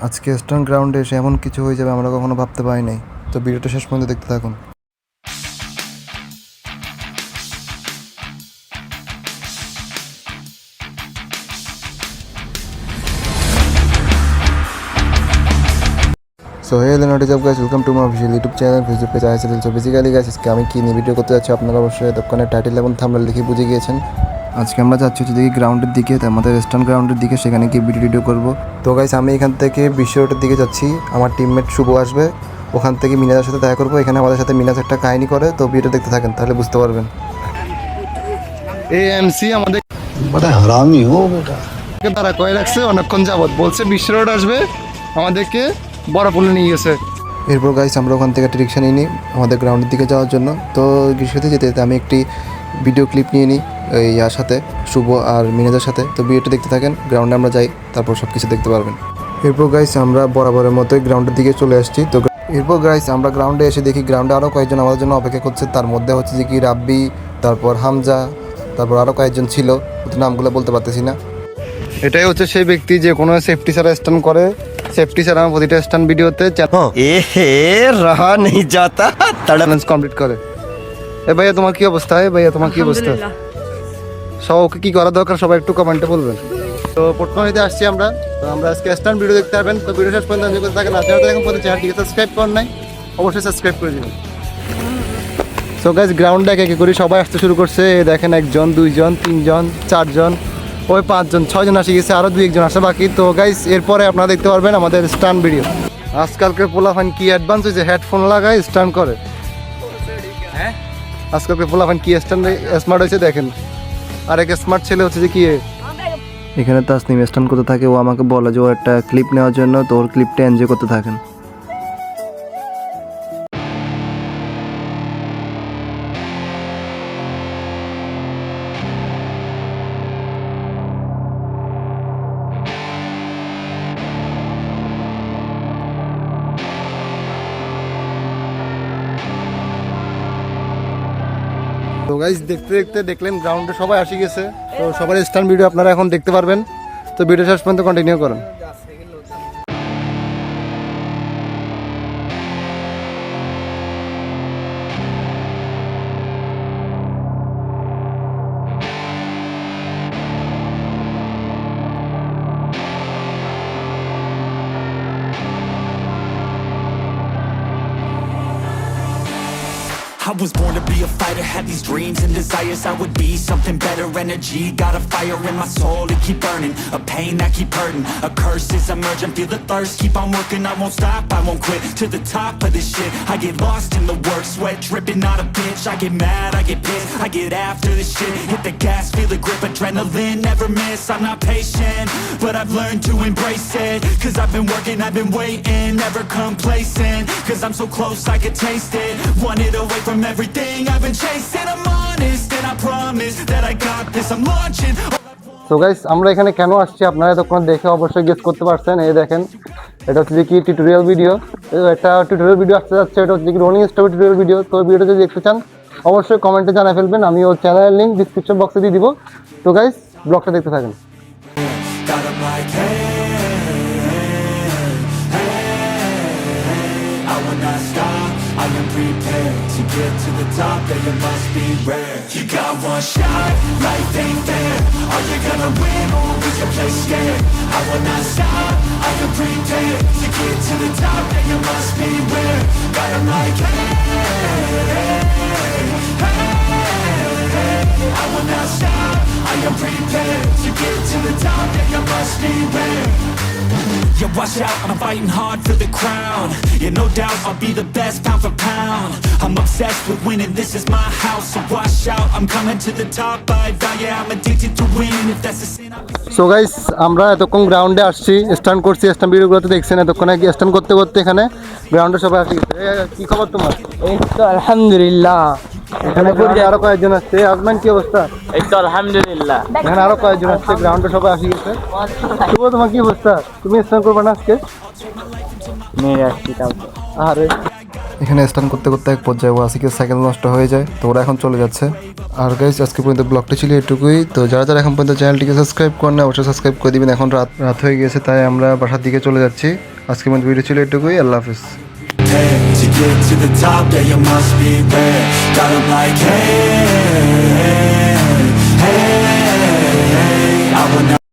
আজকে স্টান গ্রাউন্ডে এসে এমন কিছু হয়ে যাবে আমরা কখনো ভাবতে পারি নাই। তো ভিডিওটা শেষ পর্যন্ত দেখতে থাকুন। So hey then what is up guys, welcome to my official YouTube channel, Facebook page ISL. So basically guys, আজকে আমি কি নিয়ে ভিডিও করতে যাচ্ছি আপনারা অবশ্যই দোকানের টাইটেল এবং থাম্বনেল দেখে বুঝে গিয়েছেন। আজকে আমরা যাচ্ছি হচ্ছে দেখি গ্রাউন্ডের দিকে, আমাদের ওয়েস্টার্ন গ্রাউন্ডের দিকে, সেখানে গিয়ে ভিডিও করবো। তো গাইস, আমি এখান থেকে বিশ্ব রোডের দিকে যাচ্ছি, আমার টিমমেট শুভ আসবে, ওখান থেকে মিনাজের সাথে দেখা করবো। এখানে আমাদের সাথে মিনাজ একটা কাহিনী করে, তো ভিডিও দেখতে থাকেন তাহলে বুঝতে পারবেন। এএমসি আমাদের बड़ा हरामी हो बेटा। তারা কয়ে রাখছে অনেকক্ষণ যাবত, বলছে বিশ্ব রোড আসবে, আমাদেরকে বড়পুলে নিয়ে গেছে। এরপর গাইস আমরা ওখান থেকে একটা রিক্সা নিয়ে নিই আমাদের গ্রাউন্ডের দিকে যাওয়ার জন্য। তো রিক্সাতে যেতে যেতে আমি একটি ভিডিও ক্লিপ নিয়ে নিই ইয়ার সাথে, শুভ আর মিনাজের সাথে। তো ভিডিওটা দেখতে থাকেন, গ্রাউন্ডে আমরা যাই, তারপর সব কিছু দেখতে পারবেন। এরপর গাইস আমরা বরাবরের মতোই গ্রাউন্ডের দিকে চলে আসছি। তো এরপর গাইস আমরা গ্রাউন্ডে এসে দেখি গ্রাউন্ডে আরও কয়েকজন আমাদের জন্য অপেক্ষা করছে। তার মধ্যে হচ্ছে যে কি রাব্বি, তারপর হামজা, তারপর আরও কয়েকজন ছিল, নামগুলো বলতে পারতেছি না। এটাই হচ্ছে সেই ব্যক্তি যে কোনো সেফটি ছাড়া স্টান্ট করে। সেফটি ছাড়া আমার প্রতিটা স্টান্ট ভিডিওতে रहा नहीं जाता চ্যালেঞ্জ কমপ্লিট করে। এ ভাইয়া তোমার কি অবস্থা? তোমার কি অবস্থা? সবাইকে কি করা দরকার সবাই একটু কমেন্টে বলবেন। তো পটনাতে আসছি আমরা, তো আমরা আজকে স্টান্ট ভিডিও দেখতে পারবেন। তো ভিডিও শেষ পর্যন্ত এনজয় করতে থাকেন। আপনারা এখন পর্যন্ত চ্যানেলটিকে সাবস্ক্রাইব করেন নাই, অবশ্যই সাবস্ক্রাইব করে দিবেন। সো গাইস, গ্রাউন্ডে একে করে সবাই আসতে শুরু করছে। দেখেন 1 জন 2 জন 3 জন 4 জন, ওই 5 জন 6 জন আসে গেছে, আরও 2-1 জন আসে বাকি। তো গাইস এরপরে আপনারা দেখতে পারবেন আমাদের স্টান্ট ভিডিও। আজকালকে পোলাফান কি অ্যাডভান্স হয়েছে, হেডফোন লাগায় স্টান্ট করে। হ্যাঁ, আজকালকে পোলাফান কি স্টান্ট স্মার্ট হয়েছে দেখেন। আরেক স্মার্ট ছেলে হচ্ছে যে কি এখানে তাসনিম স্টান্ট করতে থাকে, ও আমাকে বলে যে ও একটা ক্লিপ নেওয়ার জন্য, তো ওর ক্লিপটা এনজয় করতে থাকেন। তো গাইস দেখতে দেখতে দেখলেন গ্রাউন্ডে সবাই আসি গেছে। তো সবার স্টান্ট ভিডিও আপনারা এখন দেখতে পারবেন। তো ভিডিও শেষ পর্যন্ত কন্টিনিউ করেন। I was born to be a fighter, had these dreams and desires. I would be something better, energy, got a fire in my soul to keep burning, a pain that keep hurting, a curse is emerging, feel the thirst, keep on working, I won't stop, I won't quit, to the top of this shit, I get lost in the work, sweat dripping, not a bitch, I get mad, I get pissed, I get after this shit, hit the gas, feel the grip, adrenaline, never miss, I'm not patient, but I've learned to embrace it, cause I've been working, I've been waiting, never complacent, cause I'm so close, I could taste it, wanted away from everything I've been chasing. I'm honest and I promise that I got this. I'm launching. তো guys আমরা এখানে কেন আসছি আপনারা তখন দেখে অবশ্যই guess করতে পারছেন। এই দেখেন, এটা হচ্ছে কি টিউটোরিয়াল ভিডিও। একটা টিউটোরিয়াল ভিডিও আসতে যাচ্ছে, এটা হচ্ছে কি রনিং স্টপ টিউটোরিয়াল ভিডিও। তো ভিডিওটা যদি দেখতে চান অবশ্যই কমেন্টে জানাই ফেলবেন, আমি ওর চ্যানেলের লিংক ডিসক্রিপশন বক্সে দিয়ে দিব। তো গাইস ব্লগটা দেখতে থাকেন। Got 'em like, hey, I will not stop. I am prepared to get to the top. That you must be rare. You got one shot, life ain't fair. Are you gonna win or is your place scared? I will not stop. I am prepared to get to the top. That you must be rare. Got 'em like, hey, I will not stop. I am prepared to get to the top. That you must be rare. Yeah, watch out, I'm fighting hard for the crown. Yeah, no doubt, I'll be the best pound for pound. I'm obsessed with winning, this is my house. So watch out, I'm coming to the top. I vow, yeah, I'm addicted to winning. If that's a sin, so guys আমরা এতক্ষণ গ্রাউন্ডে আসছি, stunt করছি, stunt ভিডিওগুলোতে দেখছেন এতক্ষণ আগে stunt করতে করতে এখানে গ্রাউন্ডে সবাই আসি গেছে। কি খবর তোমার? এই তো আলহামদুলিল্লাহ। এখানে আরো কয়েকজন আসছে। আজমান কি অবস্থা? এই তো আলহামদুলিল্লাহ। এখানে আরো কয়েকজন আসছে, গ্রাউন্ডে সবাই আসি গেছে। শুভ, তোমার কি অবস্থা? তুমি স্টান্ট করবে না আজকে? মেরে আসছি তাও তো। আরে এখানে স্টান করতে করতে এক পর্যায়ে ওয়াসিকের সাইকেল নষ্ট হয়ে যায়, তো ওরা এখন চলে যাচ্ছে। আর গাইস আজকে পর্যন্ত ব্লগটি ছিল এটুকুই। তো যারা যারা এখন পর্যন্ত চ্যানেলটিকে সাবস্ক্রাইব করেন না অবশ্যই সাবস্ক্রাইব করে দিবেন। এখন রাত হয়ে গিয়েছে, তাই আমরা বাসার দিকে চলে যাচ্ছি। আজকে পর্যন্ত ভিডিও ছিল এটুকুই। আল্লাহ হাফিজ। To get to the top, yeah, you must be rare. God, I'm like, hey,